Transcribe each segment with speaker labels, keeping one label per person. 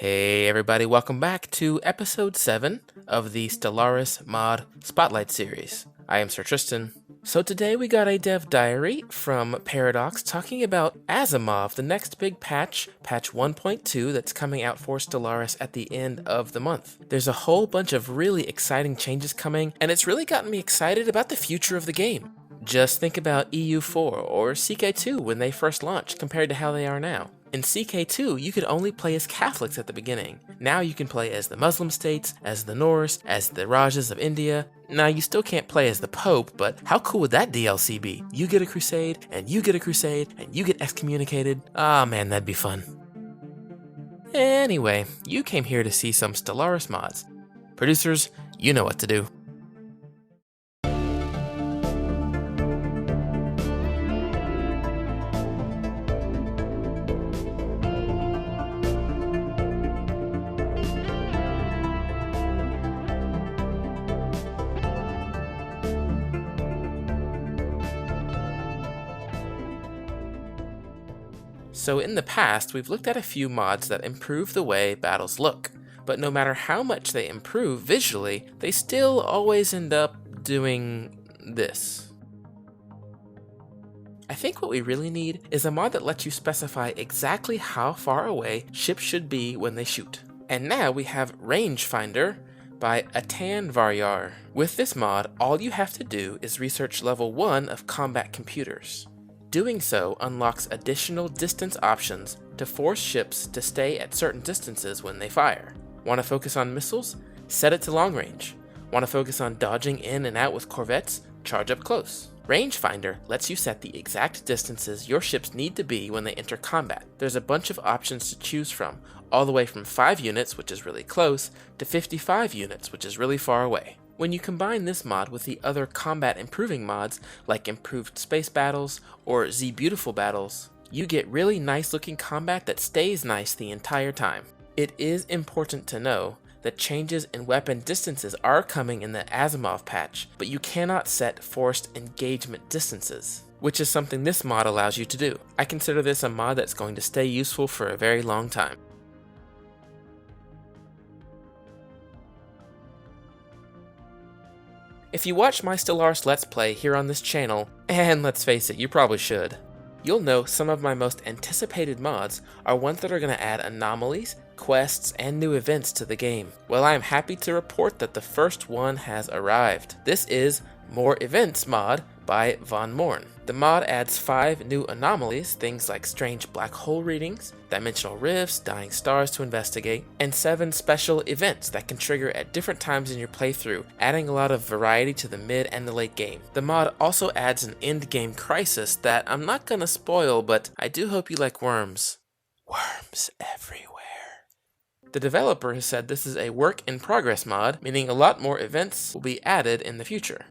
Speaker 1: Hey everybody, welcome back to episode 7 of the Stellaris mod Spotlight series. I am Sir Tristan. So today we got a dev diary from Paradox talking about AlphaMod, the next big patch 1.2 that's coming out for Stellaris at the end of the month. There's a whole bunch of really exciting changes coming, and it's really gotten me excited about the future of the game. Just think about EU4 or CK2 when they first launched compared to how they are now. In CK2, you could only play as Catholics at the beginning. Now you can play as the Muslim states, as the Norse, as the Rajas of India. Now you still can't play as the Pope, but how cool would that DLC be? You get a crusade, and you get a crusade, and you get excommunicated. Ah man, that'd be fun. Anyway, you came here to see some Stellaris mods. Producers, you know what to do. So in the past, we've looked at a few mods that improve the way battles look, but no matter how much they improve visually, they still always end up doing this. I think what we really need is a mod that lets you specify exactly how far away ships should be when they shoot. And now we have Rangefinder by Atan Varyar. With this mod, all you have to do is research level 1 of combat computers. Doing so unlocks additional distance options to force ships to stay at certain distances when they fire. Want to focus on missiles? Set it to long range. Want to focus on dodging in and out with corvettes? Charge up close. Rangefinder lets you set the exact distances your ships need to be when they enter combat. There's a bunch of options to choose from, all the way from 5 units, which is really close, to 55 units, which is really far away. When you combine this mod with the other combat improving mods like improved space battles or Z Beautiful battles, you get really nice looking combat that stays nice the entire time. It is important to know that changes in weapon distances are coming in the AlphaMod patch, but you cannot set forced engagement distances, which is something this mod allows you to do. I consider this a mod that's going to stay useful for a very long time. If you watch my Stellaris Let's Play here on this channel, and let's face it, you probably should, you'll know some of my most anticipated mods are ones that are going to add anomalies, quests, and new events to the game. Well, I am happy to report that the first one has arrived. This is More Events mod by Von Morn. The mod adds 5 new anomalies, things like strange black hole readings, dimensional rifts, dying stars to investigate, and 7 special events that can trigger at different times in your playthrough, adding a lot of variety to the mid and the late game. The mod also adds an end game crisis that I'm not gonna spoil, but I do hope you like worms. Worms everywhere. The developer has said this is a work in progress mod, meaning a lot more events will be added in the future.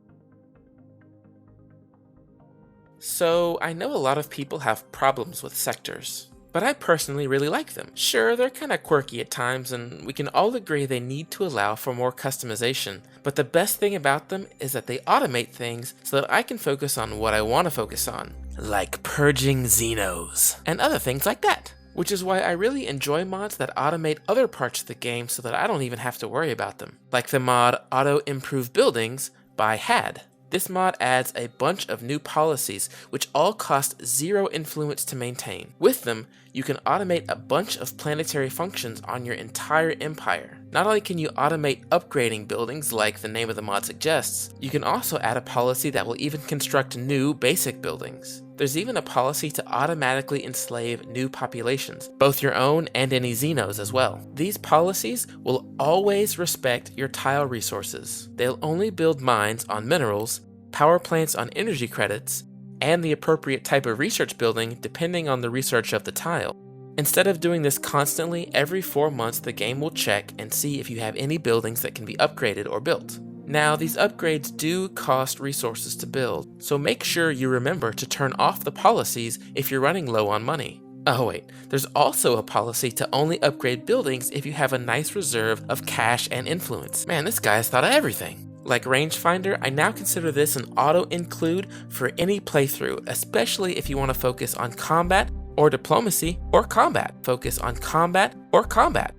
Speaker 1: So, I know a lot of people have problems with sectors, but I personally really like them. Sure, they're kinda quirky at times, and we can all agree they need to allow for more customization, but the best thing about them is that they automate things so that I can focus on what I want to focus on, like purging Xenos, and other things like that. Which is why I really enjoy mods that automate other parts of the game so that I don't even have to worry about them, like the mod Auto Improve Buildings by HAD. This mod adds a bunch of new policies which all cost 0 influence to maintain. With them, you can automate a bunch of planetary functions on your entire empire. Not only can you automate upgrading buildings like the name of the mod suggests, you can also add a policy that will even construct new basic buildings. There's even a policy to automatically enslave new populations, both your own and any Xenos as well. These policies will always respect your tile resources. They'll only build mines on minerals, power plants on energy credits, and the appropriate type of research building depending on the research of the tile. Instead of doing this constantly, every 4 months the game will check and see if you have any buildings that can be upgraded or built. Now, these upgrades do cost resources to build, so make sure you remember to turn off the policies if you're running low on money. Oh wait, there's also a policy to only upgrade buildings if you have a nice reserve of cash and influence. Man, this guy has thought of everything. Like Rangefinder, I now consider this an auto-include for any playthrough, especially if you want to focus on combat or diplomacy or combat. Focus on combat or combat.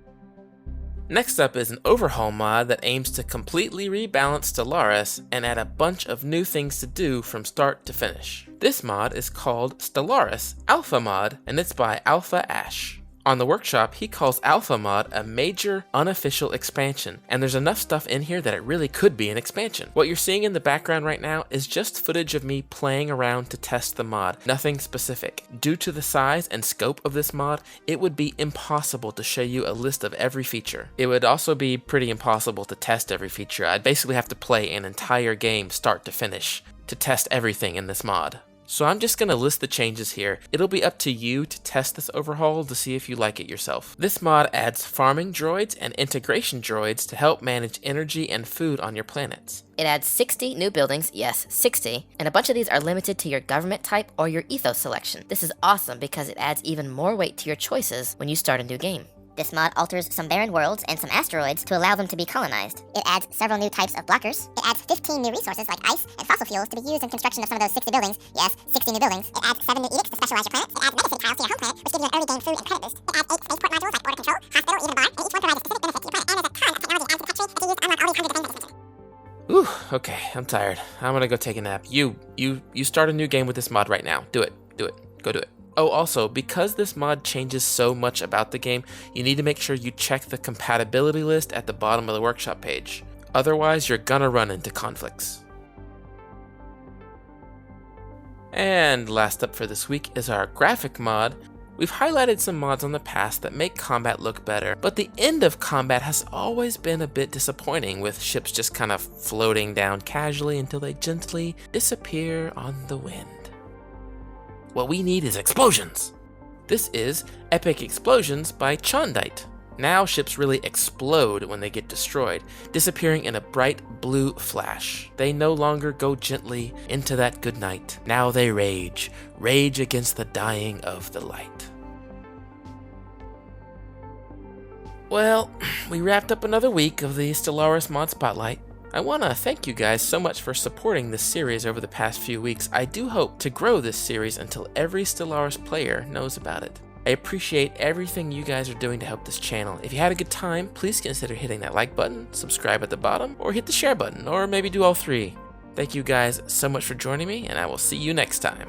Speaker 1: Next up is an overhaul mod that aims to completely rebalance Stellaris and add a bunch of new things to do from start to finish. This mod is called Stellaris AlphaMod, and it's by Alpha Ash. On the workshop, he calls AlphaMod a major unofficial expansion, and there's enough stuff in here that it really could be an expansion. What you're seeing in the background right now is just footage of me playing around to test the mod, nothing specific. Due to the size and scope of this mod, it would be impossible to show you a list of every feature. It would also be pretty impossible to test every feature. I'd basically have to play an entire game start to finish to test everything in this mod. So I'm just going to list the changes here. It'll be up to you to test this overhaul to see if you like it yourself. This mod adds farming droids and integration droids to help manage energy and food on your planets.
Speaker 2: It adds 60 new buildings, yes, 60, and a bunch of these are limited to your government type or your ethos selection. This is awesome because it adds even more weight to your choices when you start a new game.
Speaker 3: This mod alters some barren worlds and some asteroids to allow them to be colonized. It adds several new types of blockers. It adds 15 new resources like ice and fossil fuels to be used in construction of some of those 60 buildings. Yes, 60 new buildings. It adds 7 new edicts to specialize your planet. It adds mega-city tiles to your home planet, which gives you an early game food and credit boost. It adds 8 spaceport modules like border control, hospital, even a bar, and each one provides a specific benefit to your planet. And there's a ton of technology added to the tech tree that you use to unlock all these hundreds of things.
Speaker 1: Ooh, okay, I'm tired. I'm gonna go take a nap. You start a new game with this mod right now. Do it. Go do it. Oh, also, because this mod changes so much about the game, you need to make sure you check the compatibility list at the bottom of the workshop page. Otherwise, you're gonna run into conflicts. And last up for this week is our graphic mod. We've highlighted some mods on the past that make combat look better, but the end of combat has always been a bit disappointing, with ships just kind of floating down casually until they gently disappear on the wind. What we need is explosions! This is Epic Explosions by Chondite. Now ships really explode when they get destroyed, disappearing in a bright blue flash. They no longer go gently into that good night. Now they rage against the dying of the light. Well, we wrapped up another week of the Stellaris Mod Spotlight. I want to thank you guys so much for supporting this series over the past few weeks. I do hope to grow this series until every Stellaris player knows about it. I appreciate everything you guys are doing to help this channel. If you had a good time, please consider hitting that like button, subscribe at the bottom, or hit the share button, or maybe do all three. Thank you guys so much for joining me, and I will see you next time.